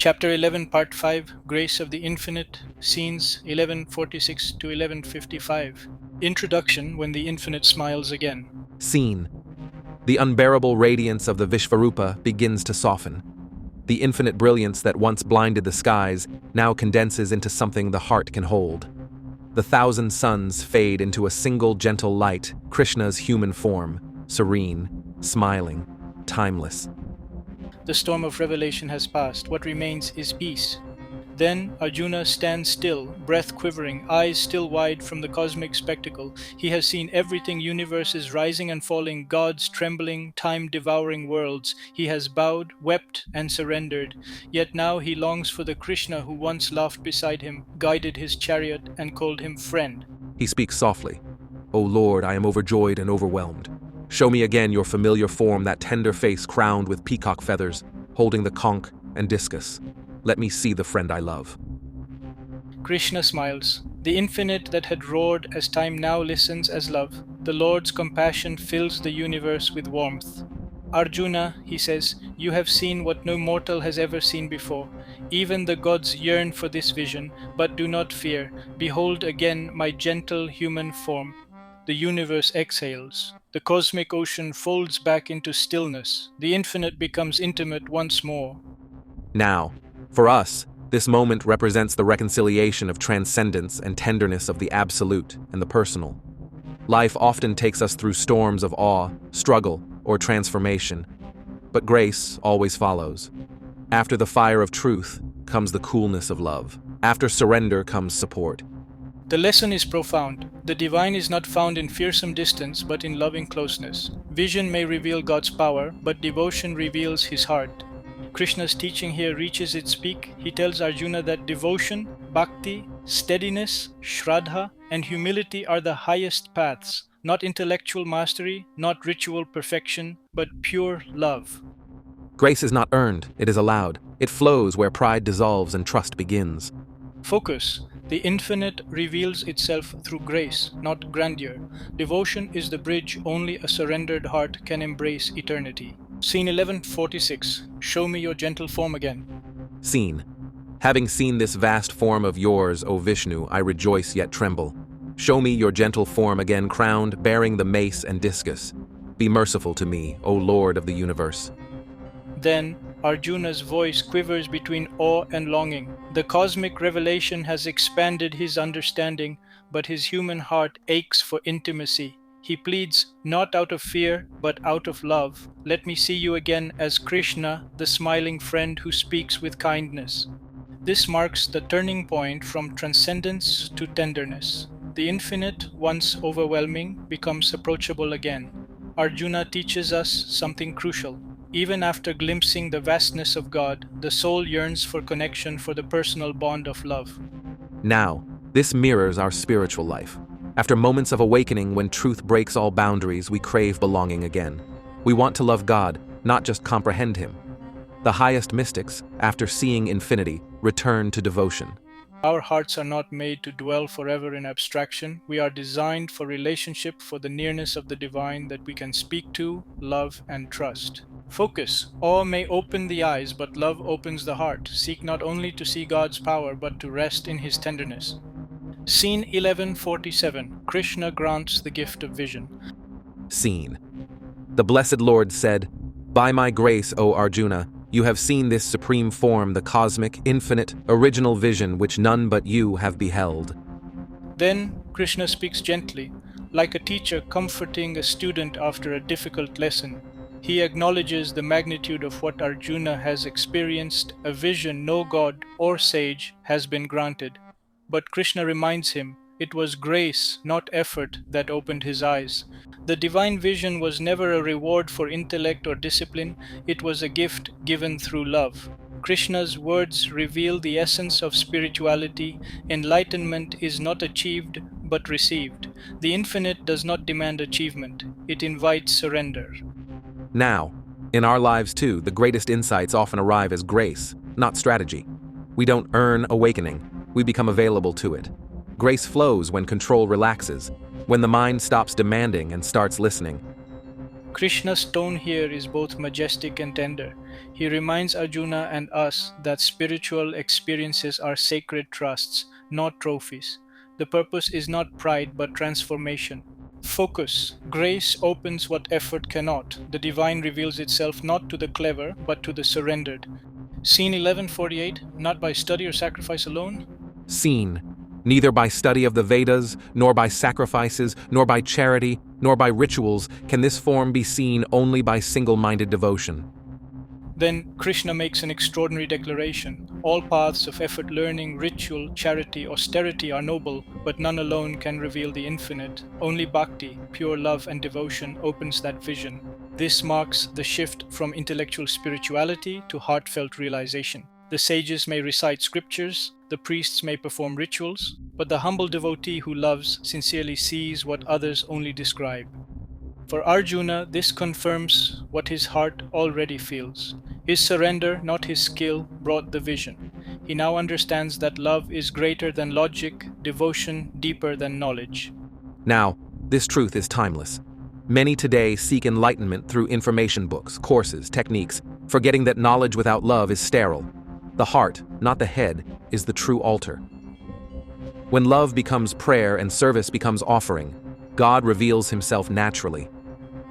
Chapter 11, Part 5, Grace of the Infinite, Scenes 1146 to 1155. Introduction, when the Infinite smiles again. Scene. The unbearable radiance of the Vishwarupa begins to soften. The infinite brilliance that once blinded the skies now condenses into something the heart can hold. The thousand suns fade into a single gentle light, Krishna's human form, serene, smiling, timeless. The storm of revelation has passed. What remains is peace. Then Arjuna stands still, breath quivering, eyes still wide from the cosmic spectacle. He has seen everything, universes rising and falling, gods trembling, time-devouring worlds. He has bowed, wept, and surrendered. Yet now he longs for the Krishna who once laughed beside him, guided his chariot, and called him friend. He speaks softly. "O Lord, I am overjoyed and overwhelmed. Show me again your familiar form, that tender face crowned with peacock feathers, holding the conch and discus. Let me see the friend I love." Krishna smiles. The infinite that had roared as time now listens as love. The Lord's compassion fills the universe with warmth. "Arjuna," he says, "you have seen what no mortal has ever seen before. Even the gods yearn for this vision, but do not fear. Behold again my gentle human form." The universe exhales. The cosmic ocean folds back into stillness. The infinite becomes intimate once more. Now, for us, this moment represents the reconciliation of transcendence and tenderness of the absolute and the personal. Life often takes us through storms of awe, struggle, or transformation, but grace always follows. After the fire of truth comes the coolness of love. After surrender comes support. The lesson is profound. The divine is not found in fearsome distance, but in loving closeness. Vision may reveal God's power, but devotion reveals his heart. Krishna's teaching here reaches its peak. He tells Arjuna that devotion, bhakti, steadiness, shraddha, and humility are the highest paths. Not intellectual mastery, not ritual perfection, but pure love. Grace is not earned, it is allowed. It flows where pride dissolves and trust begins. Focus. The infinite reveals itself through grace, not grandeur. Devotion is the bridge only a surrendered heart can embrace eternity. Scene 1146. Show me your gentle form again. Scene. Having seen this vast form of yours, O Vishnu, I rejoice yet tremble. Show me your gentle form again, crowned, bearing the mace and discus. Be merciful to me, O Lord of the universe. Then Arjuna's voice quivers between awe and longing. The cosmic revelation has expanded his understanding, but his human heart aches for intimacy. He pleads, not out of fear, but out of love. Let me see you again as Krishna, the smiling friend who speaks with kindness. This marks the turning point from transcendence to tenderness. The infinite, once overwhelming, becomes approachable again. Arjuna teaches us something crucial. Even after glimpsing the vastness of God, the soul yearns for connection, for the personal bond of love. Now, this mirrors our spiritual life. After moments of awakening when truth breaks all boundaries, we crave belonging again. We want to love God, not just comprehend Him. The highest mystics, after seeing infinity, return to devotion. Our hearts are not made to dwell forever in abstraction. We are designed for relationship, for the nearness of the divine that we can speak to, love, and trust. Focus. Awe may open the eyes, but love opens the heart. Seek not only to see God's power, but to rest in His tenderness. Scene 1147. Krishna grants the gift of vision. Scene. The blessed Lord said, "By my grace, O Arjuna, you have seen this supreme form, the cosmic, infinite, original vision which none but you have beheld." Then Krishna speaks gently, like a teacher comforting a student after a difficult lesson. He acknowledges the magnitude of what Arjuna has experienced, a vision no god or sage has been granted. But Krishna reminds him, it was grace, not effort, that opened his eyes. The divine vision was never a reward for intellect or discipline, it was a gift given through love. Krishna's words reveal the essence of spirituality. Enlightenment is not achieved, but received. The infinite does not demand achievement, it invites surrender. Now, in our lives too, the greatest insights often arrive as grace, not strategy. We don't earn awakening, we become available to it. Grace flows when control relaxes, when the mind stops demanding and starts listening. Krishna's tone here is both majestic and tender. He reminds Arjuna and us that spiritual experiences are sacred trusts, not trophies. The purpose is not pride but transformation. Focus. Grace opens what effort cannot. The divine reveals itself not to the clever but to the surrendered. Scene 1148, not by study or sacrifice alone. Seen, neither by study of the Vedas, nor by sacrifices, nor by charity, nor by rituals can this form be seen, only by single-minded devotion. Then Krishna makes an extraordinary declaration. All paths of effort, learning, ritual, charity, austerity are noble, but none alone can reveal the infinite. Only bhakti, pure love and devotion, opens that vision. This marks the shift from intellectual spirituality to heartfelt realization. The sages may recite scriptures, the priests may perform rituals, but the humble devotee who loves sincerely sees what others only describe. For Arjuna, this confirms what his heart already feels. His surrender, not his skill, brought the vision. He now understands that love is greater than logic, devotion deeper than knowledge. Now, this truth is timeless. Many today seek enlightenment through information books, courses, techniques, forgetting that knowledge without love is sterile. The heart, not the head, is the true altar. When love becomes prayer and service becomes offering, God reveals himself naturally.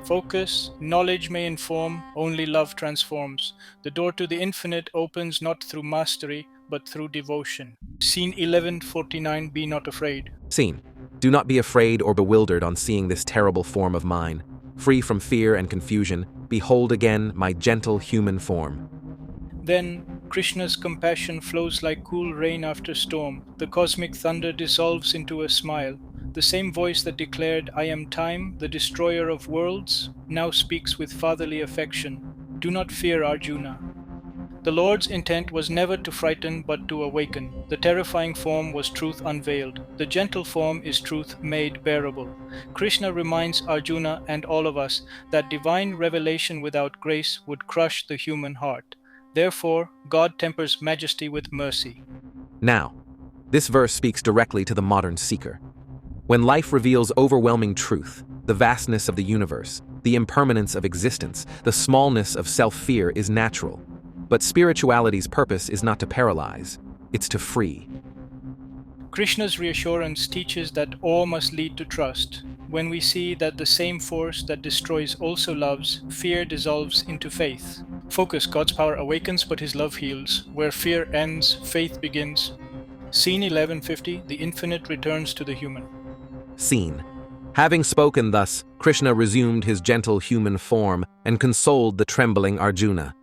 Focus, knowledge may inform, only love transforms. The door to the infinite opens not through mastery, but through devotion. Scene 1149, be not afraid. Scene. Do not be afraid or bewildered on seeing this terrible form of mine. Free from fear and confusion, behold again my gentle human form. Then Krishna's compassion flows like cool rain after storm. The cosmic thunder dissolves into a smile. The same voice that declared, "I am time, the destroyer of worlds," now speaks with fatherly affection. Do not fear, Arjuna. The Lord's intent was never to frighten but to awaken. The terrifying form was truth unveiled. The gentle form is truth made bearable. Krishna reminds Arjuna and all of us that divine revelation without grace would crush the human heart. Therefore, God tempers majesty with mercy. Now, this verse speaks directly to the modern seeker. When life reveals overwhelming truth, the vastness of the universe, the impermanence of existence, the smallness of self-fear is natural. But spirituality's purpose is not to paralyze, it's to free. Krishna's reassurance teaches that awe must lead to trust. When we see that the same force that destroys also loves, fear dissolves into faith. Focus, God's power awakens, but his love heals. Where fear ends, faith begins. Scene 1150, the infinite returns to the human. Scene. Having spoken thus, Krishna resumed his gentle human form and consoled the trembling Arjuna.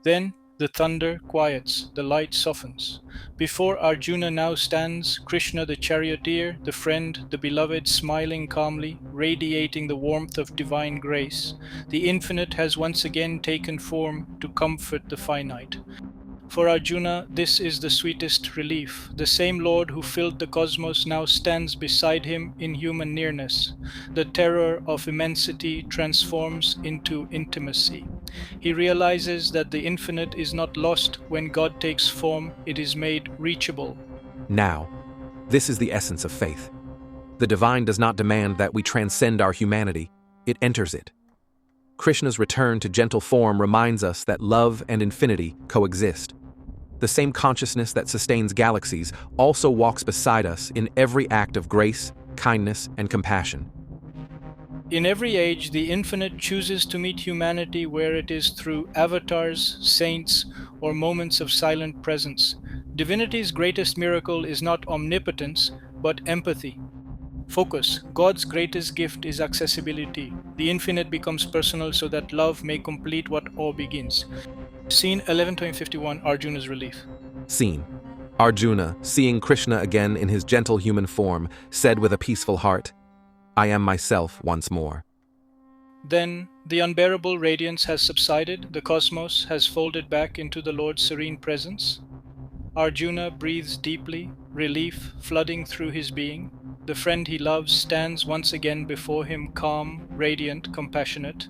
Then the thunder quiets, the light softens. Before Arjuna now stands Krishna the charioteer, the friend, the beloved, smiling calmly, radiating the warmth of divine grace. The infinite has once again taken form to comfort the finite. For Arjuna, this is the sweetest relief. The same Lord who filled the cosmos now stands beside him in human nearness. The terror of immensity transforms into intimacy. He realizes that the infinite is not lost when God takes form, it is made reachable. Now, this is the essence of faith. The divine does not demand that we transcend our humanity, it enters it. Krishna's return to gentle form reminds us that love and infinity coexist. The same consciousness that sustains galaxies also walks beside us in every act of grace, kindness, and compassion. In every age, the infinite chooses to meet humanity where it is through avatars, saints, or moments of silent presence. Divinity's greatest miracle is not omnipotence, but empathy. Focus. God's greatest gift is accessibility. The infinite becomes personal so that love may complete what awe begins. Scene 11:51, Arjuna's relief. Scene. Arjuna, seeing Krishna again in his gentle human form, said with a peaceful heart, "I am myself once more." Then the unbearable radiance has subsided, the cosmos has folded back into the Lord's serene presence. Arjuna breathes deeply, relief flooding through his being. The friend he loves stands once again before him, calm, radiant, compassionate.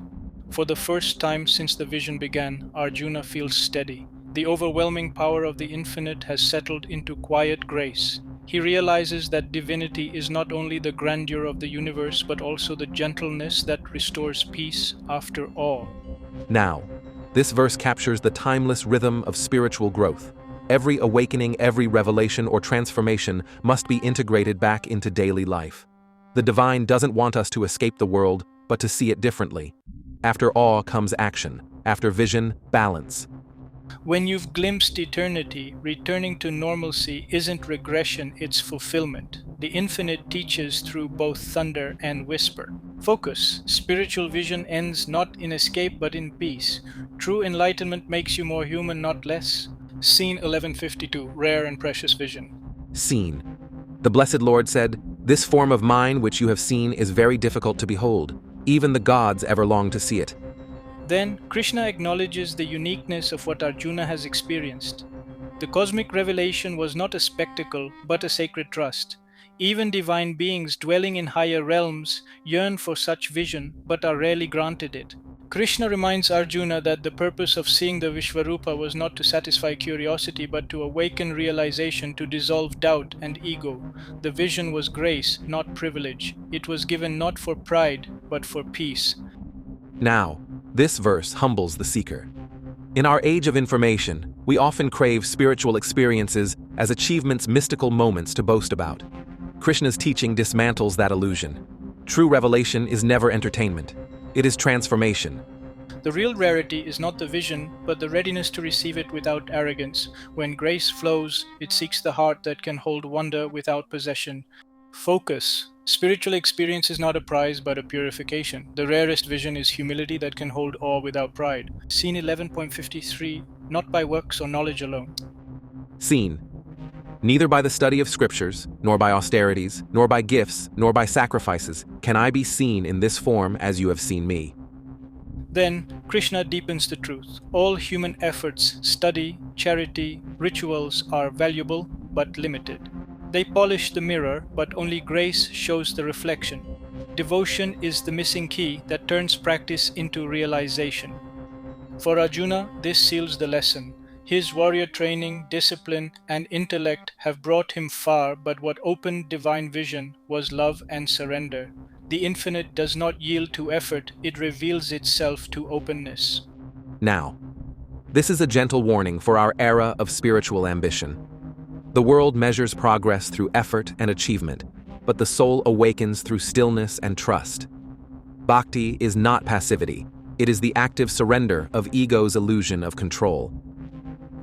For the first time since the vision began, Arjuna feels steady. The overwhelming power of the infinite has settled into quiet grace. He realizes that divinity is not only the grandeur of the universe, but also the gentleness that restores peace after awe. Now, This verse captures the timeless rhythm of spiritual growth. Every awakening, every revelation or transformation must be integrated back into daily life. The divine doesn't want us to escape the world, but to see it differently. After awe comes action. After vision, balance. When you've glimpsed eternity, returning to normalcy isn't regression, it's fulfillment. The infinite teaches through both thunder and whisper. Focus. Spiritual vision ends not in escape but in peace. True enlightenment makes you more human, not less. Scene 1152, Rare and Precious Vision. Seen. The blessed Lord said, "This form of mine which you have seen is very difficult to behold. Even the gods ever long to see it." Then Krishna acknowledges the uniqueness of what Arjuna has experienced. The cosmic revelation was not a spectacle but a sacred trust. Even divine beings dwelling in higher realms yearn for such vision but are rarely granted it. Krishna reminds Arjuna that the purpose of seeing the Vishwarupa was not to satisfy curiosity but to awaken realization, to dissolve doubt and ego. The vision was grace, not privilege. It was given not for pride but for peace. Now, this verse humbles the seeker. In our age of information, we often crave spiritual experiences as achievements, mystical moments to boast about. Krishna's teaching dismantles that illusion. True revelation is never entertainment. It is transformation. The real rarity is not the vision, but the readiness to receive it without arrogance. When grace flows, it seeks the heart that can hold wonder without possession. Focus. Spiritual experience is not a prize but a purification. The rarest vision is humility that can hold awe without pride. Scene 11.53, Not by works or knowledge alone. Seen. Neither by the study of scriptures, nor by austerities, nor by gifts, nor by sacrifices, can I be seen in this form as you have seen me. Then Krishna deepens the truth. All human efforts, study, charity, rituals are valuable but limited. They polish the mirror, but only grace shows the reflection. Devotion is the missing key that turns practice into realization. For Arjuna, this seals the lesson. His warrior training, discipline, and intellect have brought him far, but what opened divine vision was love and surrender. The infinite does not yield to effort, it reveals itself to openness. Now, this is a gentle warning for our era of spiritual ambition. The world measures progress through effort and achievement, but the soul awakens through stillness and trust. Bhakti is not passivity. It is the active surrender of ego's illusion of control.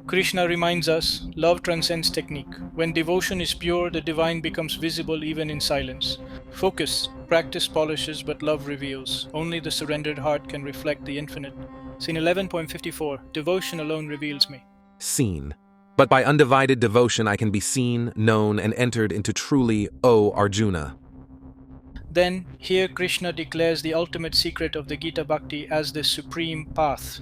Krishna reminds us, love transcends technique. When devotion is pure, the divine becomes visible even in silence. Focus, practice polishes, but love reveals. Only the surrendered heart can reflect the infinite. Scene 11.54, Devotion alone reveals me. Seen. But by undivided devotion I can be seen, known, and entered into truly, O Arjuna. Then, here Krishna declares the ultimate secret of the Gita Bhakti as the supreme path.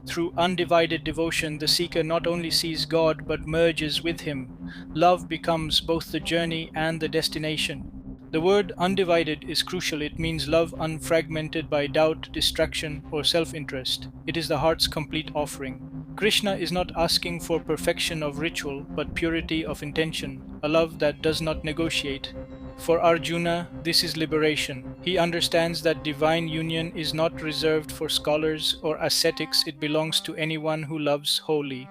Through undivided devotion, the seeker not only sees God but merges with Him. Love becomes both the journey and the destination. The word undivided is crucial. It means love unfragmented by doubt, distraction, or self-interest. It is the heart's complete offering. Krishna is not asking for perfection of ritual, but purity of intention, a love that does not negotiate. For Arjuna, this is liberation. He understands that divine union is not reserved for scholars or ascetics, it belongs to anyone who loves wholly.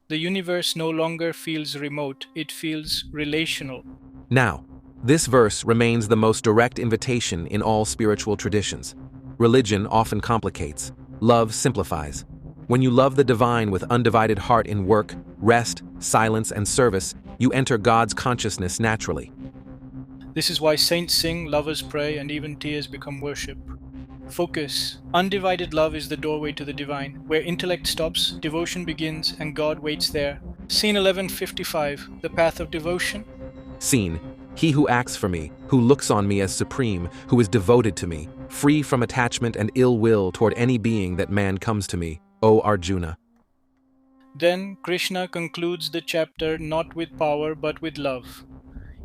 The universe no longer feels remote, it feels relational. Now, this verse remains the most direct invitation in all spiritual traditions. Religion often complicates. Love simplifies. When you love the divine with undivided heart in work, rest, silence, and service, you enter God's consciousness naturally. This is why saints sing, lovers pray, and even tears become worship. Focus. Undivided love is the doorway to the divine. Where intellect stops, devotion begins, and God waits there. Scene 11.55, The Path of Devotion. Seen. He who acts for me, who looks on me as supreme, who is devoted to me, free from attachment and ill will toward any being that man comes to me, O Arjuna. Then Krishna concludes the chapter not with power but with love.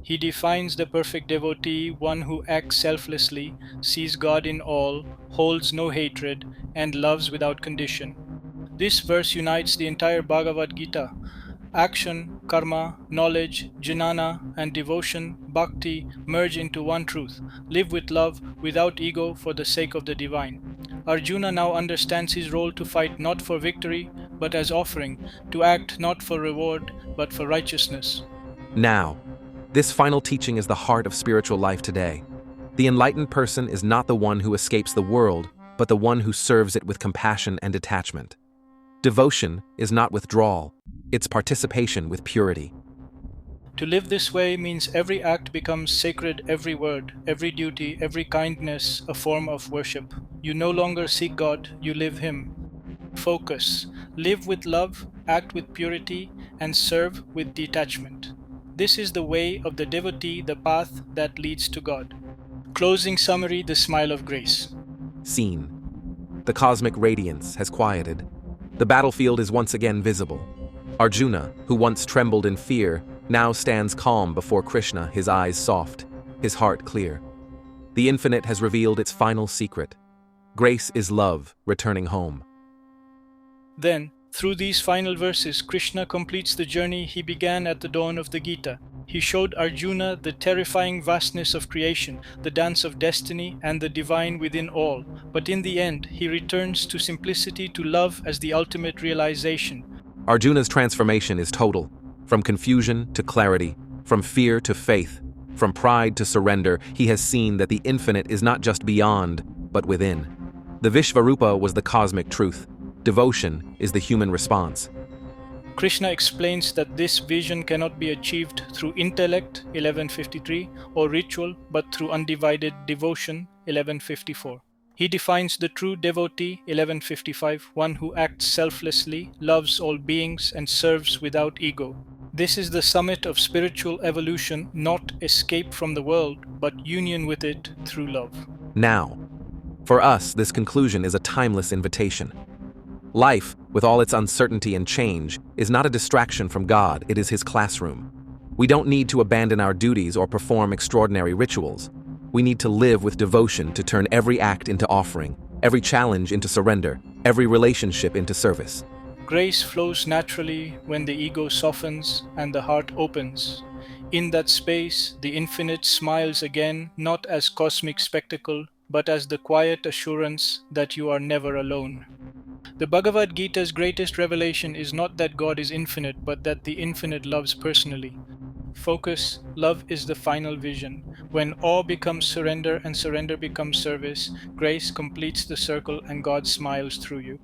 He defines the perfect devotee, one who acts selflessly, sees God in all, holds no hatred, and loves without condition. This verse unites the entire Bhagavad Gita. Action, karma, knowledge, jnana, and devotion, bhakti, merge into one truth. Live with love, without ego, for the sake of the divine. Arjuna now understands his role to fight not for victory, but as offering, to act not for reward, but for righteousness. Now, this final teaching is the heart of spiritual life today. The enlightened person is not the one who escapes the world, but the one who serves it with compassion and detachment. Devotion is not withdrawal, it's participation with purity. To live this way means every act becomes sacred, every word, every duty, every kindness, a form of worship. You no longer seek God, you live Him. Focus. Live with love, act with purity, and serve with detachment. This is the way of the devotee, the path that leads to God. Closing summary: the smile of grace. Scene. The cosmic radiance has quieted. The battlefield is once again visible. Arjuna, who once trembled in fear, now stands calm before Krishna, his eyes soft, his heart clear. The infinite has revealed its final secret. Grace is love returning home. Then, through these final verses, Krishna completes the journey he began at the dawn of the Gita. He showed Arjuna the terrifying vastness of creation, the dance of destiny, and the divine within all. But in the end, he returns to simplicity, to love as the ultimate realization. Arjuna's transformation is total. From confusion to clarity, from fear to faith, from pride to surrender, he has seen that the infinite is not just beyond, but within. The Vishwarupa was the cosmic truth. Devotion is the human response. Krishna explains that this vision cannot be achieved through intellect, 1153, or ritual, but through undivided devotion, 1154. He defines the true devotee, 1155, one who acts selflessly, loves all beings, and serves without ego. This is the summit of spiritual evolution, not escape from the world, but union with it through love. Now, for us, this conclusion is a timeless invitation. Life, with all its uncertainty and change, is not a distraction from God, it is His classroom. We don't need to abandon our duties or perform extraordinary rituals. We need to live with devotion to turn every act into offering, every challenge into surrender, every relationship into service. Grace flows naturally when the ego softens and the heart opens. In that space, the infinite smiles again, not as cosmic spectacle, but as the quiet assurance that you are never alone. The Bhagavad Gita's greatest revelation is not that God is infinite, but that the infinite loves personally. Focus, love is the final vision. When awe becomes surrender and surrender becomes service, grace completes the circle and God smiles through you.